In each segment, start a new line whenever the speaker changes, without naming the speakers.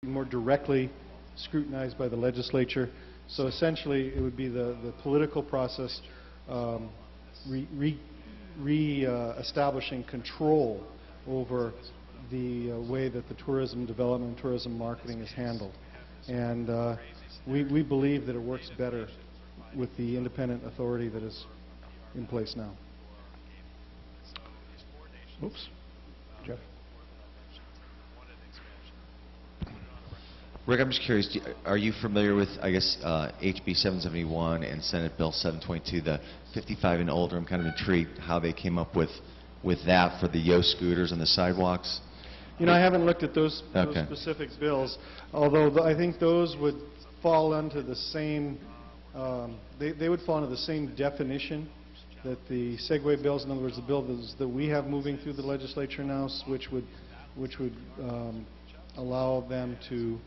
more directly scrutinized by the legislature. So essentially, it would be the political process re-establishing control over the way that the tourism development, tourism marketing is handled. And we believe that it works better with the independent authority that is in place now.
Oops. Jeff.
Rick, I'm just curious, are you familiar with, I guess, HB 771 and Senate Bill 722, the 55 and older? I'm kind of intrigued how they came up with that for the Yo scooters and the sidewalks.
You know, I haven't looked at those specific bills, although I think those would fall under the same, they would fall under the same definition that the Segway bills, in other words, the bills that we have moving through the legislature now, which would allow them to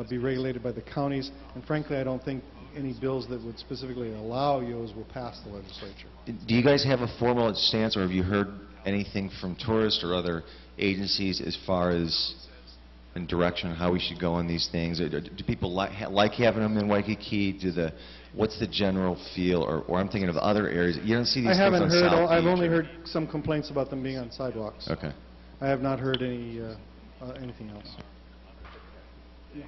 be regulated by the counties. And frankly, I don't think any bills that would specifically allow Yos will pass the legislature.
Do you guys have a formal stance, or have you heard anything from tourists or other agencies as far as in direction on how we should go on these things? Do people like having them in Waikiki? What's the general feel? Or I'm thinking of other areas. You don't see these things on South Beach.
I've only heard some complaints about them being on sidewalks.
Okay.
I have not heard any anything else.
I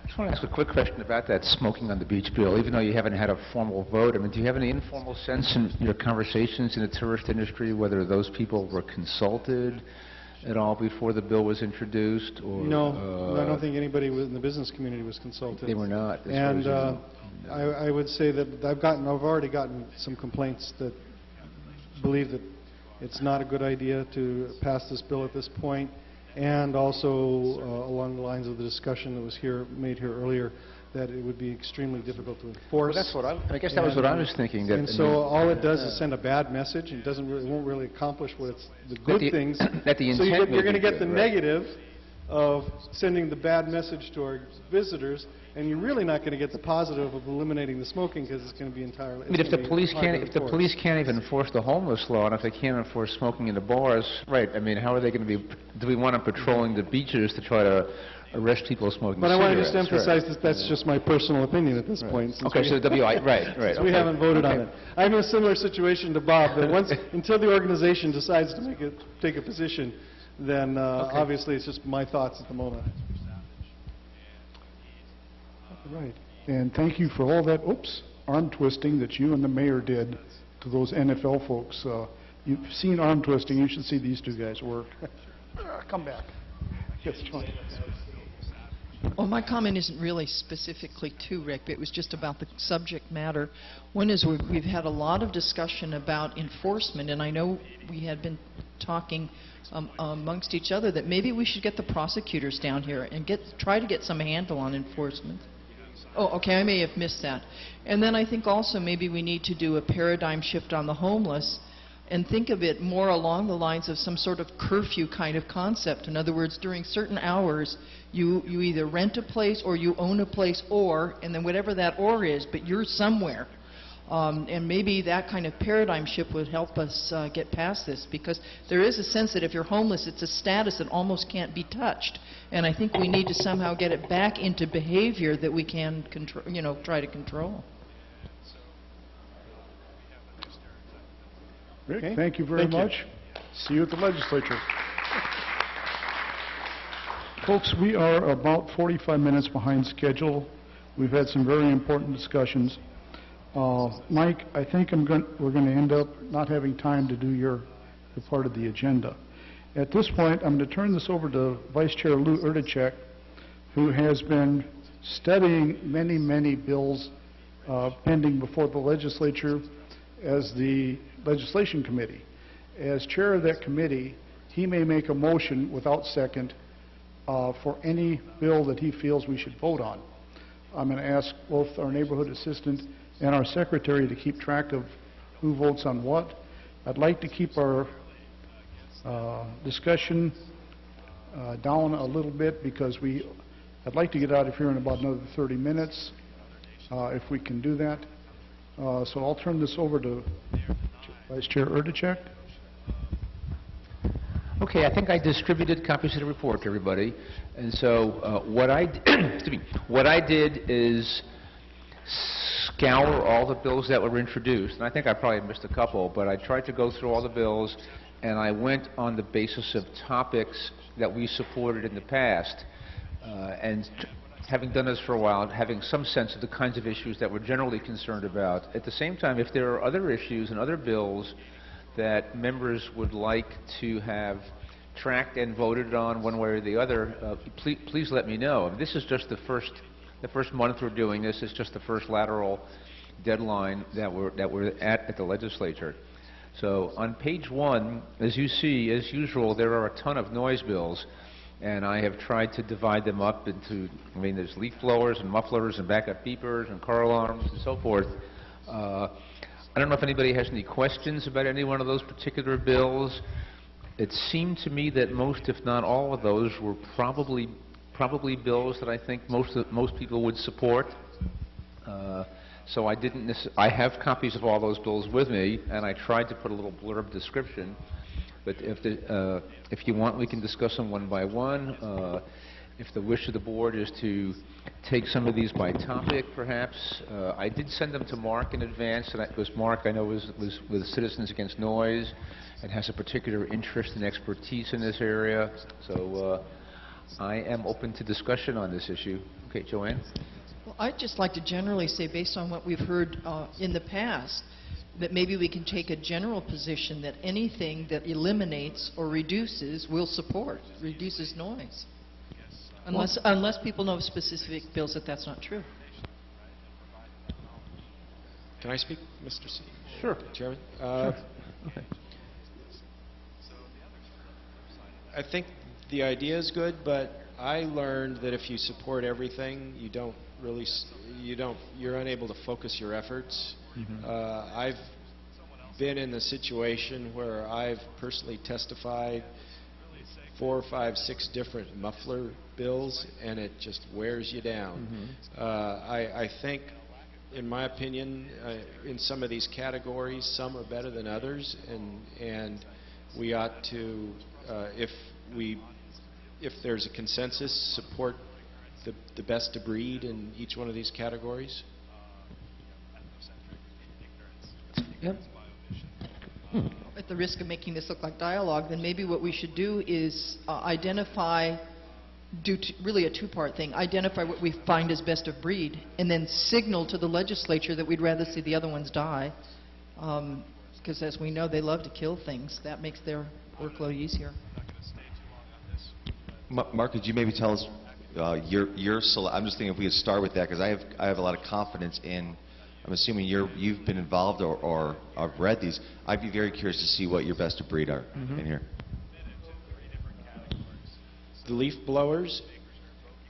just want to ask a quick question about that smoking on the beach bill. Even though you haven't had a formal vote, I mean, do you have any informal sense in your conversations in the tourist industry whether those people were consulted at all before the bill was introduced? Or,
no, I don't think anybody in the business community was consulted.
They were not.
And I would say that I've already gotten some complaints that believe that it's not a good idea to pass this bill at this point, and also along the lines of the discussion that was made here earlier, that it would be extremely difficult to enforce.
Well, that's what I guess that was what I was thinking. That,
and so all it does is send a bad message. It won't really accomplish what it's the good things.
That the intent
so you're going to get the
right.
negative of sending the bad message to our visitors, and you're really not going to get the positive of eliminating the smoking, because it's going to be entirely.
I mean, if the police can't even enforce the homeless law, and if they can't enforce smoking in the bars, right? I mean, how are they going to be? Do we want them patrolling the beaches to try to arrest people smoking
But
cigarettes?
I want to just emphasize that that's just my personal opinion at this point.
Okay, so right.
So we haven't voted on it. I'm in a similar situation to Bob, that until the organization decides to take a position, then obviously it's just my thoughts at the moment.
Right. And thank you for all that, arm twisting that you and the mayor did to those NFL folks. You've seen arm twisting. You should see these two guys work. Come back. Yes, John.
Well, my comment isn't really specifically to Rick, but it was just about the subject matter. One is we've had a lot of discussion about enforcement, and I know we had been talking amongst each other that maybe we should get the prosecutors down here and try to get some handle on enforcement. Oh, okay, I may have missed that. And then I think also maybe we need to do a paradigm shift on the homeless and think of it more along the lines of some sort of curfew kind of concept. In other words, during certain hours, you either rent a place or you own a place, and then whatever that or is, but you're somewhere. And maybe that kind of paradigm shift would help us get past this, because there is a sense that if you're homeless, it's a status that almost can't be touched. And I think we need to somehow get it back into behavior that we can control, try to control.
Rick,
Okay.
thank you very much. See you at the legislature. Folks, we are about 45 minutes behind schedule. We've had some very important discussions. Mike, I think we're going to end up not having time to do the part of the agenda. At this point, I'm going to turn this over to Vice Chair Lou Erdachek, who has been studying many, many bills pending before the legislature as the legislation committee. As chair of that committee, he may make a motion without second for any bill that he feels we should vote on. I'm going to ask both our neighborhood assistant and our secretary to keep track of who votes on what. I'd like to keep our discussion down a little bit, because I'd like to get out of here in about another 30 minutes, if we can do that. So I'll turn this over to Vice Chair Erdachek.
Okay, I think I distributed copies of the report to everybody, and so excuse me, what I did is scour all the bills that were introduced, and I think I probably missed a couple, but I tried to go through all the bills, and I went on the basis of topics that we supported in the past, and having done this for a while, having some sense of the kinds of issues that we're generally concerned about. At the same time, if there are other issues and other bills that members would like to have tracked and voted on one way or the other, please let me know. This is just the first month we're doing this. It's just the first lateral deadline that we're at the legislature. So on page 1, as you see, as usual, there are a ton of noise bills, and I have tried to divide them up into, there's leaf blowers and mufflers and backup beepers and car alarms and so forth. I don't know if anybody has any questions about any one of those particular bills. It seemed to me that most, if not all of those, were probably bills that I think most people would support. So I have copies of all those bills with me, and I tried to put a little blurb description. But if you want, we can discuss them one by one. If the wish of the board is to take some of these by topic, perhaps. I did send them to Mark in advance, and because Mark, I know, was with Citizens Against Noise and has a particular interest and expertise in this area. So I am open to discussion on this issue. Okay, Joanne?
Well, I'd just like to generally say, based on what we've heard in the past, that maybe we can take a general position that anything that eliminates or reduces, we'll support, reduces noise. Unless people know of specific bills that's not true.
Can I speak, Mr. C?
Sure.
Chairman?
Sure. Okay.
I think the idea is good, but I learned that if you support everything, you're unable to focus your efforts. I've been in the situation where I've personally testified 4, 5, 6 different muffler bills, and it just wears you down. I think, in my opinion, in some of these categories, some are better than others, and we ought to, if there's a consensus, support the best of breed in each one of these categories.
Yep.
At the risk of making this look like dialogue, then maybe what we should do is really a two-part thing. Identify what we find as best of breed, and then signal to the legislature that we'd rather see the other ones die. Because as we know, they love to kill things. That makes their workload easier.
Mark, could you maybe tell us I'm just thinking if we could start with that, because I have a lot of confidence in. I'm assuming you've been involved or I've read these. I'd be very curious to see what your best of breed are in here.
The leaf blowers,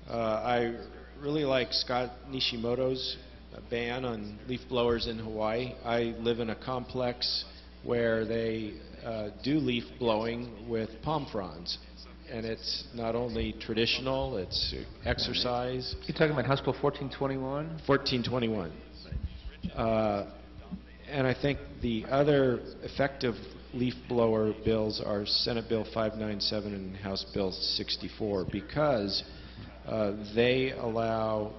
I really like Scott Nishimoto's ban on leaf blowers in Hawaii. I live in a complex where they do leaf blowing with palm fronds. And it's not only traditional, it's exercise.
You're talking about House Bill 1421?
1421. And I think the other effective leaf blower bills are Senate Bill 597 and House Bill 64, because they allow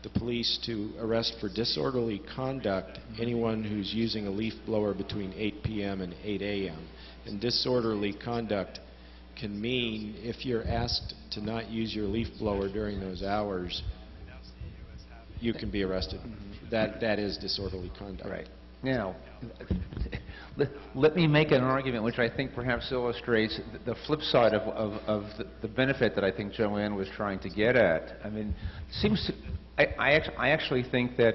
the police to arrest for disorderly conduct anyone who's using a leaf blower between 8 p.m. and 8 a.m. And disorderly conduct can mean if you're asked to not use your leaf blower during those hours, you can be arrested. That is disorderly conduct.
Right. Now, let me make an argument which I think perhaps illustrates the flip side of the benefit that I think Joanne was trying to get at. I mean, I actually think that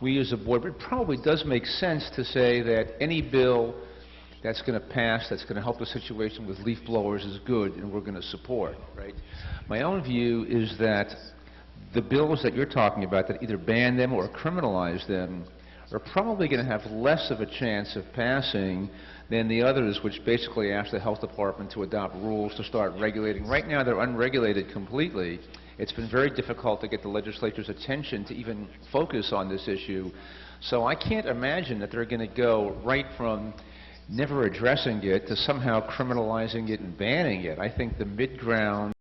we as a board, it probably does make sense to say that any bill that's going to pass, that's going to help the situation with leaf blowers is good and we're going to support, right? My own view is that the bills that you're talking about that either ban them or criminalize them are probably going to have less of a chance of passing than the others, which basically ask the health department to adopt rules to start regulating. Right now they're unregulated completely. It's been very difficult to get the legislature's attention to even focus on this issue. So I can't imagine that they're going to go right from never addressing it to somehow criminalizing it and banning it. I think the mid-ground